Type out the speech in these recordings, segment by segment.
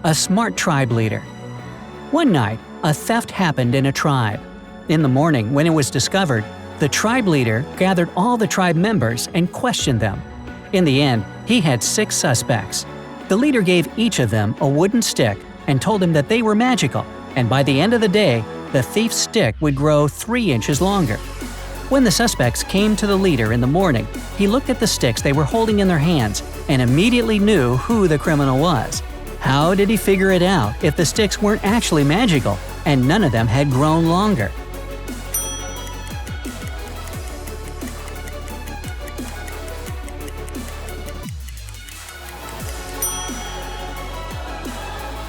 A smart tribe leader. One night, a theft happened in a tribe. In the morning, when it was discovered, the tribe leader gathered all the tribe members and questioned them. In the end, he had 6 suspects. The leader gave each of them a wooden stick and told them that they were magical, and by the end of the day, the thief's stick would grow 3 inches longer. When the suspects came to the leader in the morning, he looked at the sticks they were holding in their hands and immediately knew who the criminal was. How did he figure it out if the sticks weren't actually magical and none of them had grown longer?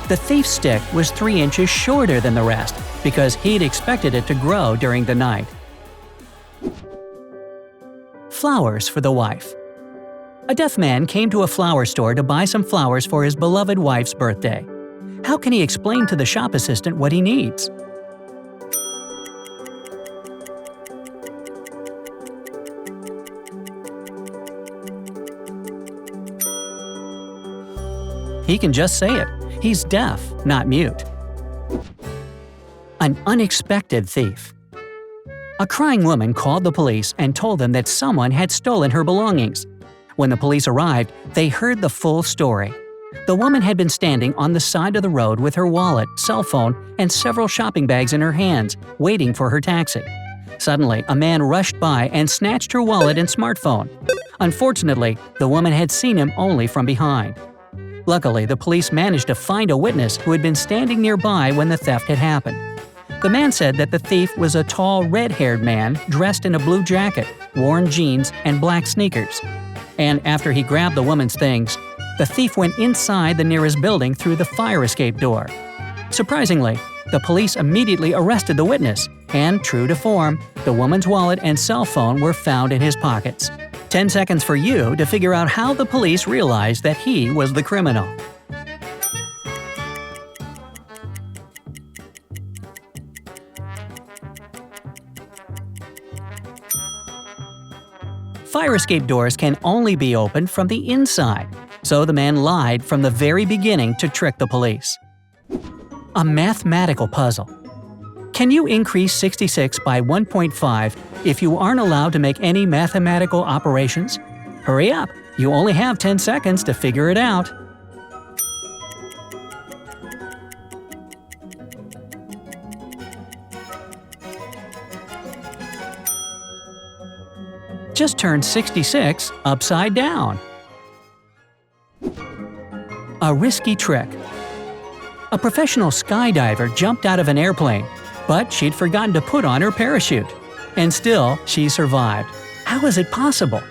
The thief's stick was 3 inches shorter than the rest because he'd expected it to grow during the night. Flowers for the wife. A deaf man came to a flower store to buy some flowers for his beloved wife's birthday. How can he explain to the shop assistant what he needs? He can just say it. He's deaf, not mute. An unexpected thief. A crying woman called the police and told them that someone had stolen her belongings. When the police arrived, they heard the full story. The woman had been standing on the side of the road with her wallet, cell phone, and several shopping bags in her hands, waiting for her taxi. Suddenly, a man rushed by and snatched her wallet and smartphone. Unfortunately, the woman had seen him only from behind. Luckily, the police managed to find a witness who had been standing nearby when the theft had happened. The man said that the thief was a tall, red-haired man dressed in a blue jacket, worn jeans, and black sneakers. And after he grabbed the woman's things, the thief went inside the nearest building through the fire escape door. Surprisingly, the police immediately arrested the witness, and true to form, the woman's wallet and cell phone were found in his pockets. 10 seconds for you to figure out how the police realized that he was the criminal. Fire escape doors can only be opened from the inside, so the man lied from the very beginning to trick the police. A mathematical puzzle. Can you increase 66 by 1.5 if you aren't allowed to make any mathematical operations? Hurry up, you only have 10 seconds to figure it out. Just turn 66 upside down. A risky trick. A professional skydiver jumped out of an airplane, but she'd forgotten to put on her parachute. And still, she survived. How is it possible?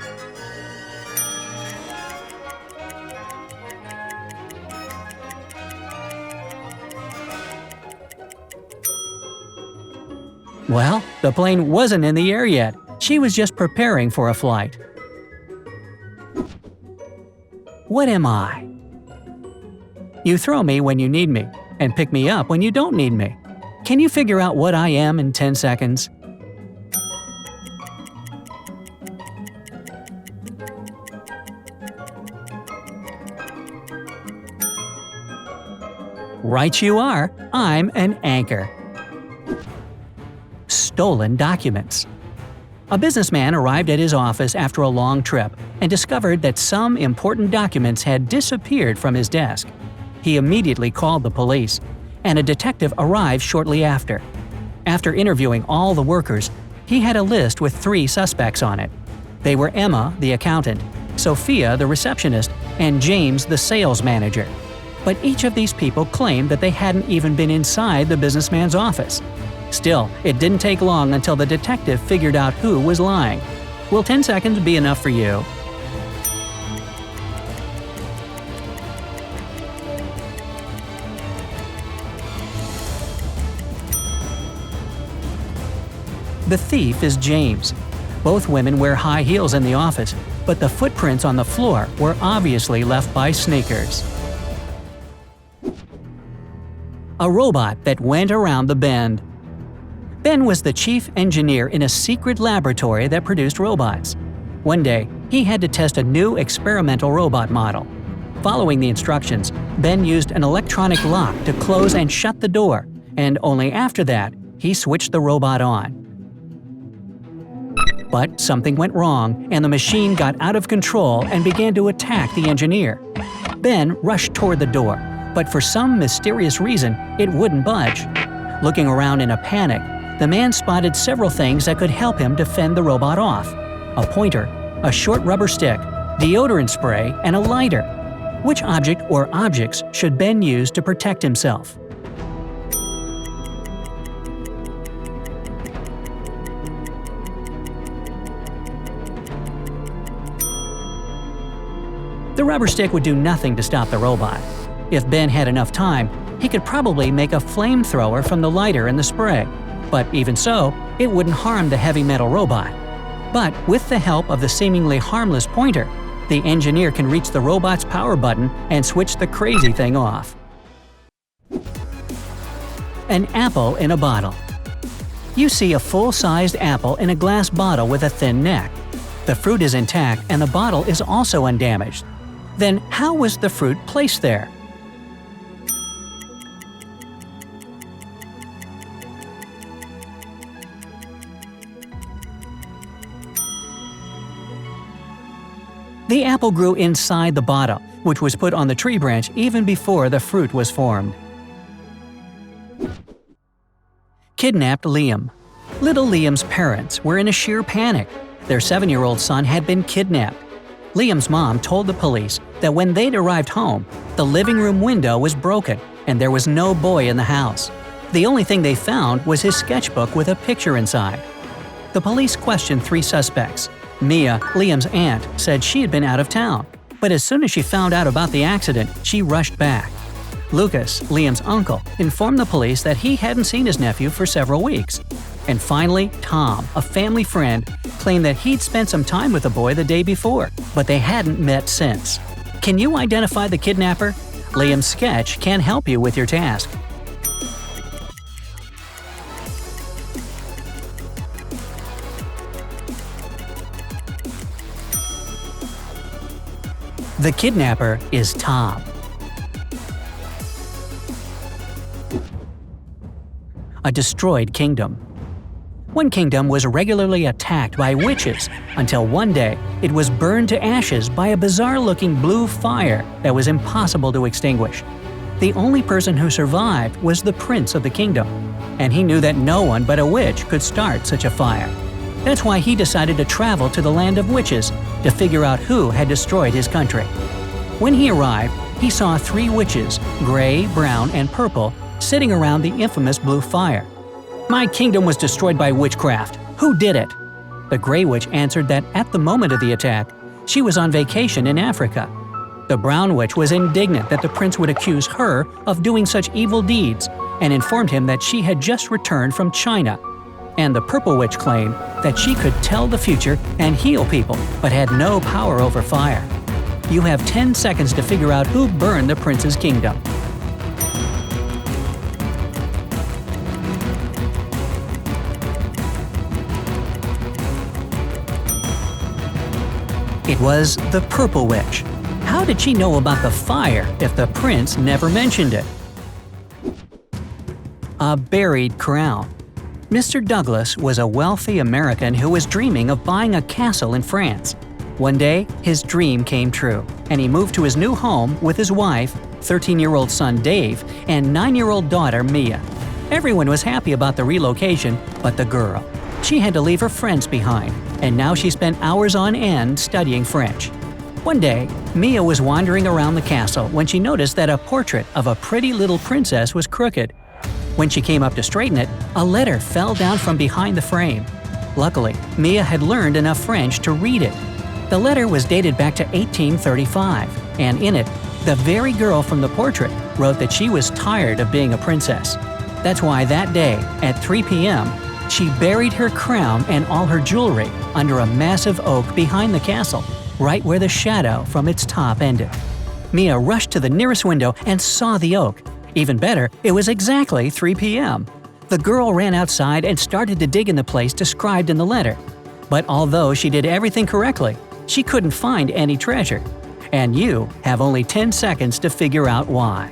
Well, the plane wasn't in the air yet. She was just preparing for a flight. What am I? You throw me when you need me, and pick me up when you don't need me. Can you figure out what I am in 10 seconds? Right you are, I'm an anchor. Stolen documents. A businessman arrived at his office after a long trip and discovered that some important documents had disappeared from his desk. He immediately called the police, and a detective arrived shortly after. After interviewing all the workers, he had a list with 3 suspects on it. They were Emma, the accountant, Sophia, the receptionist, and James, the sales manager. But each of these people claimed that they hadn't even been inside the businessman's office. Still, it didn't take long until the detective figured out who was lying. Will 10 seconds be enough for you? The thief is James. Both women wear high heels in the office, but the footprints on the floor were obviously left by sneakers. A robot that went around the bend. Ben was the chief engineer in a secret laboratory that produced robots. One day, he had to test a new experimental robot model. Following the instructions, Ben used an electronic lock to close and shut the door, and only after that, he switched the robot on. But something went wrong, and the machine got out of control and began to attack the engineer. Ben rushed toward the door, but for some mysterious reason, it wouldn't budge. Looking around in a panic, the man spotted several things that could help him to fend the robot off: a pointer, a short rubber stick, deodorant spray, and a lighter. Which object or objects should Ben use to protect himself? The rubber stick would do nothing to stop the robot. If Ben had enough time, he could probably make a flamethrower from the lighter and the spray. But even so, it wouldn't harm the heavy metal robot. But with the help of the seemingly harmless pointer, the engineer can reach the robot's power button and switch the crazy thing off. An apple in a bottle. You see a full-sized apple in a glass bottle with a thin neck. The fruit is intact and the bottle is also undamaged. Then how was the fruit placed there? The apple grew inside the bottle, which was put on the tree branch even before the fruit was formed. Kidnapped Liam. Little Liam's parents were in a sheer panic. Their 7-year-old son had been kidnapped. Liam's mom told the police that when they'd arrived home, the living room window was broken and there was no boy in the house. The only thing they found was his sketchbook with a picture inside. The police questioned 3 suspects. Mia, Liam's aunt, said she had been out of town, but as soon as she found out about the accident, she rushed back. Lucas, Liam's uncle, informed the police that he hadn't seen his nephew for several weeks. And finally, Tom, a family friend, claimed that he'd spent some time with the boy the day before, but they hadn't met since. Can you identify the kidnapper? Liam's sketch can help you with your task. The kidnapper is Tom. A destroyed kingdom. One kingdom was regularly attacked by witches until one day it was burned to ashes by a bizarre-looking blue fire that was impossible to extinguish. The only person who survived was the prince of the kingdom, and he knew that no one but a witch could start such a fire. That's why he decided to travel to the land of witches to figure out who had destroyed his country. When he arrived, he saw 3 witches, gray, brown, and purple, sitting around the infamous blue fire. "My kingdom was destroyed by witchcraft. Who did it?" The gray witch answered that at the moment of the attack, she was on vacation in Africa. The brown witch was indignant that the prince would accuse her of doing such evil deeds and informed him that she had just returned from China. And the purple witch claimed that she could tell the future and heal people, but had no power over fire. You have 10 seconds to figure out who burned the prince's kingdom. It was the purple witch. How did she know about the fire if the prince never mentioned it? A buried crown. Mr. Douglas was a wealthy American who was dreaming of buying a castle in France. One day, his dream came true, and he moved to his new home with his wife, 13-year-old son Dave, and 9-year-old daughter Mia. Everyone was happy about the relocation, but the girl. She had to leave her friends behind, and now she spent hours on end studying French. One day, Mia was wandering around the castle when she noticed that a portrait of a pretty little princess was crooked. When she came up to straighten it, a letter fell down from behind the frame. Luckily, Mia had learned enough French to read it. The letter was dated back to 1835, and in it, the very girl from the portrait wrote that she was tired of being a princess. That's why that day, at 3 p.m., she buried her crown and all her jewelry under a massive oak behind the castle, right where the shadow from its top ended. Mia rushed to the nearest window and saw the oak. Even better, it was exactly 3 p.m. The girl ran outside and started to dig in the place described in the letter. But although she did everything correctly, she couldn't find any treasure. And you have only 10 seconds to figure out why.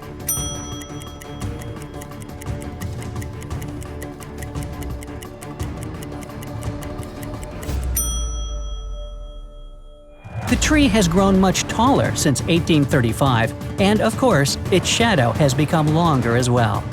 The tree has grown much taller since 1835, and of course, its shadow has become longer as well.